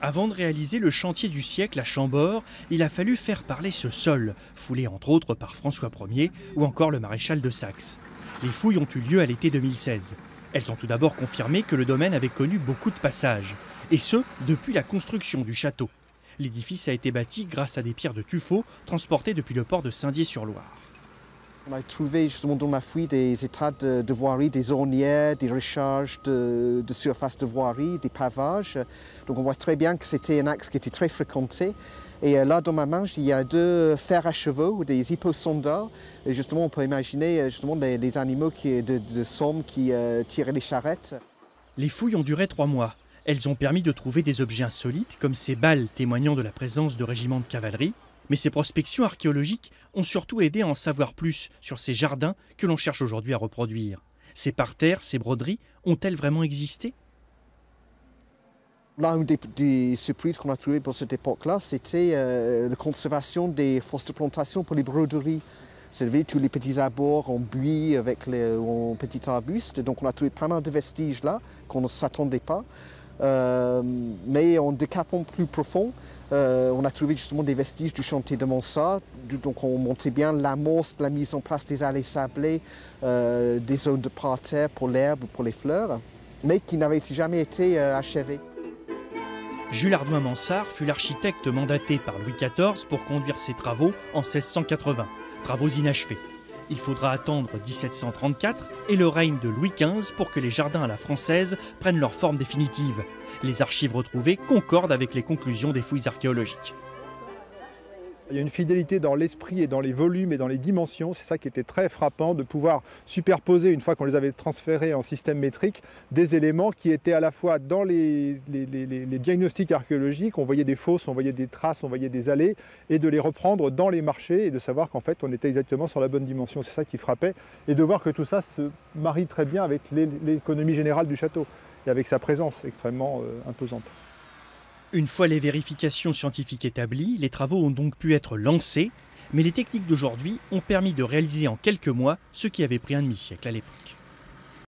Avant de réaliser le chantier du siècle à Chambord, il a fallu faire parler ce sol, foulé entre autres par François Ier ou encore le maréchal de Saxe. Les fouilles ont eu lieu à l'été 2016. Elles ont tout d'abord confirmé que le domaine avait connu beaucoup de passages, et ce, depuis la construction du château. L'édifice a été bâti grâce à des pierres de tuffeau transportées depuis le port de Saint-Dié-sur-Loire. On a trouvé justement dans la fouille des états de voirie, des ornières, des recharges de surface de voirie, des pavages. Donc on voit très bien que c'était un axe qui était très fréquenté. Et là dans ma main, il y a 2 fers à chevaux, des hipposondas. Et justement on peut imaginer justement des animaux de somme qui tiraient les charrettes. Les fouilles ont duré 3 mois. Elles ont permis de trouver des objets insolites comme ces balles témoignant de la présence de régiments de cavalerie. Mais ces prospections archéologiques ont surtout aidé à en savoir plus sur ces jardins que l'on cherche aujourd'hui à reproduire. Ces parterres, ces broderies, ont-elles vraiment existé? L'une des surprises qu'on a trouvées pour cette époque-là, c'était la conservation des fosses de plantation pour les broderies. Vous tous les petits abords en buis avec en petits arbustes. Donc on a trouvé pas mal de vestiges là qu'on ne s'attendait pas. Mais en décapant plus profond, on a trouvé justement des vestiges du chantier de Mansart. Donc on montait bien l'amorce de la mise en place des allées sablées, des zones de parterre pour l'herbe ou pour les fleurs, mais qui n'avaient jamais été achevées. Jules Hardouin-Mansart fut l'architecte mandaté par Louis XIV pour conduire ces travaux en 1680, travaux inachevés. Il faudra attendre 1734 et le règne de Louis XV pour que les jardins à la française prennent leur forme définitive. Les archives retrouvées concordent avec les conclusions des fouilles archéologiques. Il y a une fidélité dans l'esprit et dans les volumes et dans les dimensions. C'est ça qui était très frappant, de pouvoir superposer, une fois qu'on les avait transférés en système métrique, des éléments qui étaient à la fois dans les diagnostics archéologiques. On voyait des fosses, on voyait des traces, on voyait des allées, et de les reprendre dans les marchés et de savoir qu'en fait on était exactement sur la bonne dimension. C'est ça qui frappait, et de voir que tout ça se marie très bien avec l'économie générale du château et avec sa présence extrêmement imposante. Une fois les vérifications scientifiques établies, les travaux ont donc pu être lancés, mais les techniques d'aujourd'hui ont permis de réaliser en quelques mois ce qui avait pris un demi-siècle à l'époque.